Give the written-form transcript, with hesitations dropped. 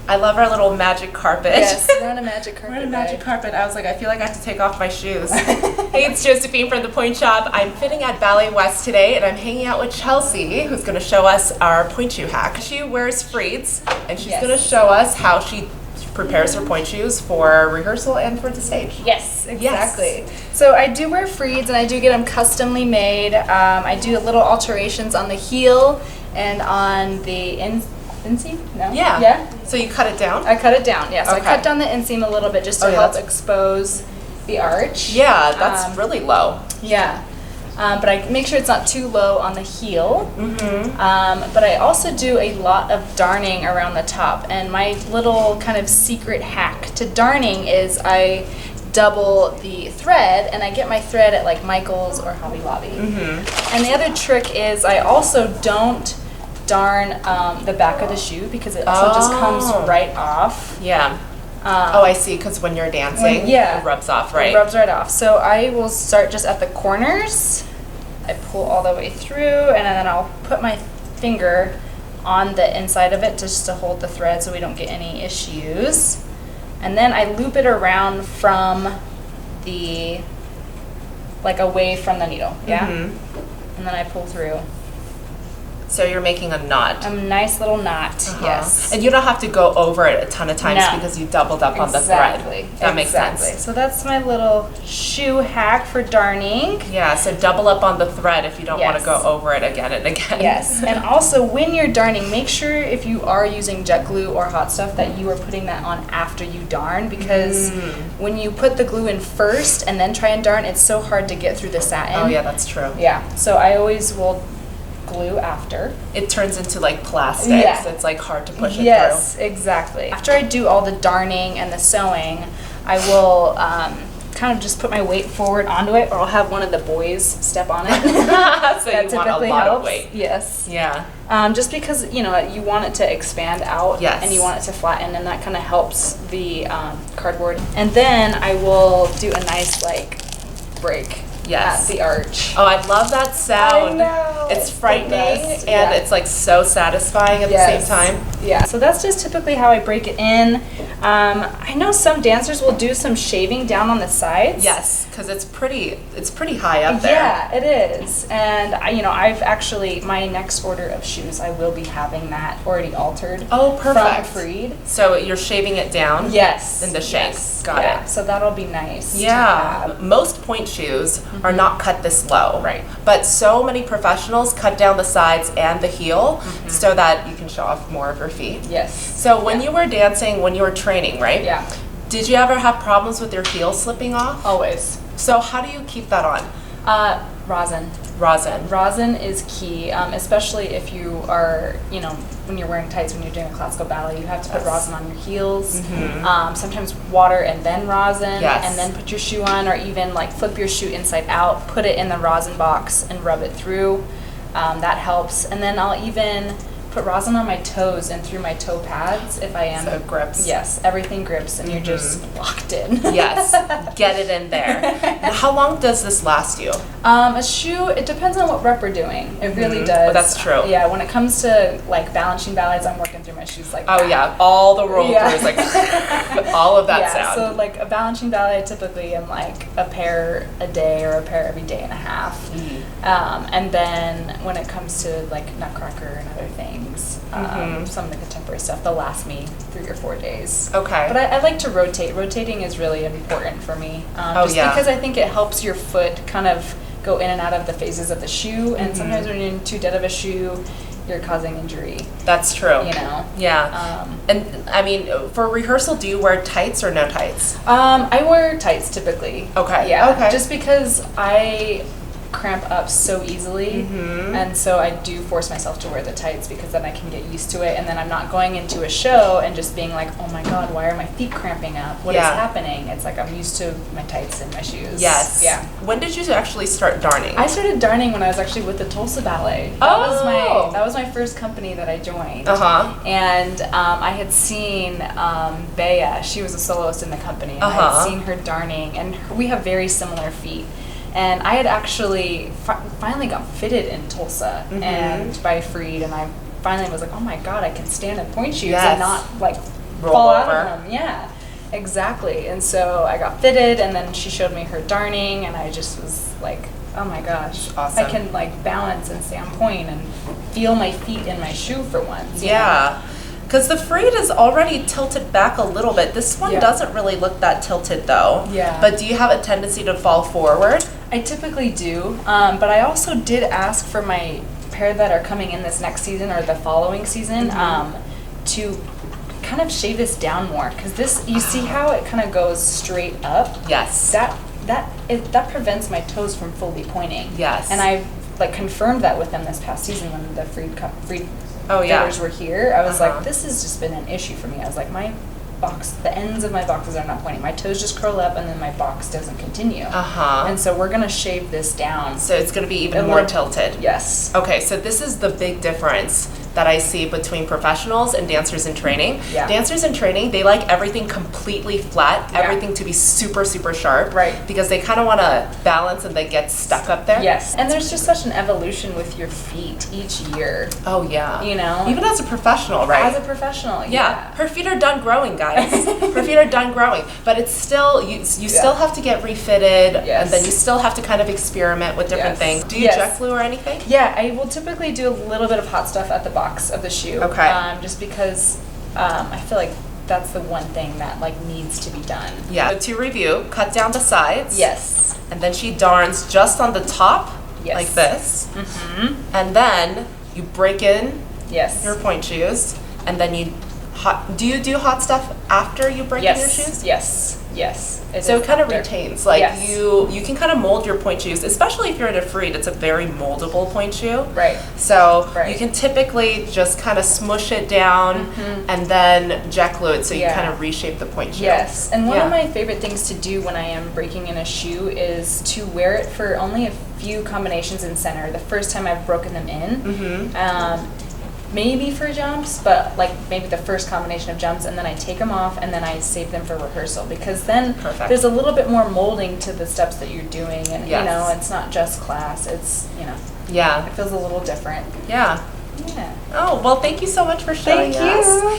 I love our little magic carpet. Yes, we're on a magic carpet. We're on a magic carpet. I was like, I feel like I have to take off my shoes. Hey, it's Josephine from ThePointeShop. I'm fitting at Ballet West today, and I'm hanging out with Chelsea, who's going to show us our pointe shoe hack. She wears frieds, and she's going to show us how she prepares her pointe shoes for rehearsal and for the stage. Yes, exactly. Yes. So I do wear frieds, and I do get them customly made. I do little alterations on the heel and on the inseam? No? Yeah. Yeah? So you cut it down? I cut it down, yeah. So okay. I cut down the inseam a little bit just to help expose the arch. Yeah, that's really low. Yeah. But I make sure it's not too low on the heel. Mm-hmm. But I also do a lot of darning around the top. And my little kind of secret hack to darning is I double the thread, and I get my thread at like Michael's or Hobby Lobby. Mm-hmm. And the other trick is I also don't darn the back of the shoe because it also just comes right off. Yeah. I see, because when you're dancing, it rubs off, right? It rubs right off. So I will start just at the corners. I pull all the way through, and then I'll put my finger on the inside of it just to hold the thread so we don't get any issues. And then I loop it around from the, like away from the needle, yeah? Mm-hmm. And then I pull through. So you're making a knot. A nice little knot, yes. And you don't have to go over it a ton of times because you doubled up on the thread. That makes sense. So that's my little shoe hack for darning. Yeah, so double up on the thread if you don't want to go over it again and again. Yes, and also when you're darning, make sure if you are using jet glue or hot stuff that you are putting that on after you darn, because when you put the glue in first and then try and darn, it's so hard to get through the satin. Oh yeah, that's true. Yeah, so I always will glue after. It turns into like plastic, so it's like hard to push it through. Yes, exactly. After I do all the darning and the sewing, I will kind of just put my weight forward onto it, or I'll have one of the boys step on it. So that you want a lot of weight. Yes. Yeah. Just because, you know, you want it to expand out and you want it to flatten, and that kind of helps the cardboard. And then I will do a nice like break. At the arch. Oh, I love that sound. I know. It's frightening and it's like so satisfying at the same time. Yeah. So that's just typically how I break it in. I know some dancers will do some shaving down on the sides. Yes, because it's pretty high up there. Yeah, it is. And I've actually, my next order of shoes, I will be having that already altered. Oh, perfect. From freed. So you're shaving it down. Yes. In the shank. Got it. So that'll be nice. Yeah. Most pointe shoes are not cut this low. Right. But so many professionals cut down the sides and the heel so that you can show off more of your feet. Yes. So when you were dancing, when you were training, right? Yeah. Did you ever have problems with your heel slipping off? Always. So how do you keep that on? Rosin. Rosin. Rosin is key, especially if you are, when you're wearing tights, when you're doing a classical ballet, you have to put rosin on your heels. Sometimes water and then rosin, and then put your shoe on, or even like flip your shoe inside out, put it in the rosin box and rub it through. That helps. And then I'll even put rosin on my toes and through my toe pads if I am. So it grips. Yes, everything grips and you're just locked in. Yes, get it in there. Now, how long does this last you? A shoe, it depends on what rep we're doing. It really does. Well, that's true. Yeah, when it comes to like balancing ballets, I'm working through my shoes like that. Oh yeah, all the roll throughs, like all of that sound. So like a balancing ballet, typically I'm like a pair a day or a pair every day and a half. And then when it comes to like Nutcracker and other things, some of the contemporary stuff, they'll last me 3 or 4 days. Okay. But I like to rotate. Rotating is really important for me. Because I think it helps your foot kind of go in and out of the phases of the shoe, and sometimes when you're in too dead of a shoe, you're causing injury. That's true. Yeah. And I mean, for rehearsal, do you wear tights or no tights? I wear tights typically. Okay. Yeah. Okay. Just because I cramp up so easily, and so I do force myself to wear the tights because then I can get used to it, and then I'm not going into a show and just being like, oh my god, why are my feet cramping up? What is happening? It's like I'm used to my tights and my shoes. Yes. Yeah. When did you actually start darning? I started darning when I was actually with the Tulsa Ballet. That was my first company that I joined. And I had seen Bea. She was a soloist in the company, and I had seen her darning, and we have very similar feet. And I had actually finally got fitted in Tulsa and by Freed, and I finally was like, oh my god, I can stand in pointe shoes and not like fall out of them. Yeah, exactly. And so I got fitted, and then she showed me her darning, and I just was like, oh my gosh, awesome. I can like balance and stay on point and feel my feet in my shoe for once. Yeah. Because the Freed is already tilted back a little bit. This one doesn't really look that tilted though. Yeah. But do you have a tendency to fall forward? I typically do, but I also did ask for my pair that are coming in this next season or the following season to kind of shave this down more, because this, you see how it kind of goes straight up? Yes. That prevents my toes from fully pointing. Yes. And I like confirmed that with them this past season when the Freed Oh, yeah. fitters were here. I was like, this has just been an issue for me. I was like, the ends of my boxes are not pointing. My toes just curl up, and then my box doesn't continue. And so we're gonna shave this down. So it's gonna be even more tilted. Yes. Okay, so this is the big difference that I see between professionals and dancers in training. Yeah. Dancers in training, they like everything completely flat, everything to be super, super sharp. Right. Because they kind of want to balance and they get stuck up there. Yes. And there's just such an evolution with your feet each year. Oh, yeah. You know? Even as a professional, right? As a professional, yeah. Her feet are done growing, guys. Her feet are done growing. But it's still, you still have to get refitted, and then you still have to kind of experiment with different things. Do you jet glue or anything? Yeah, I will typically do a little bit of hot stuff at the box of the shoe. Okay. Just because I feel like that's the one thing that like needs to be done. Yeah. So to review, cut down the sides. Yes. And then she darns just on the top, like this. And then you break in your pointe shoes, and then you do you do hot stuff after you break in your shoes? Yes. Yes. So it kind of retains, like you can kind of mold your pointe shoes, especially if you're in a Freed. It's a very moldable pointe shoe. Right. So you can typically just kind of smush it down and then jet glue it, so you kind of reshape the pointe shoe. Yes. And one of my favorite things to do when I am breaking in a shoe is to wear it for only a few combinations in center. The first time I've broken them in. Maybe for jumps, but like maybe the first combination of jumps, and then I take them off and then I save them for rehearsal, because then there's a little bit more molding to the steps that you're doing, and you know, it's not just class, it's, you know, it feels a little different. Yeah. Oh, well, thank you so much for showing us. Thank you.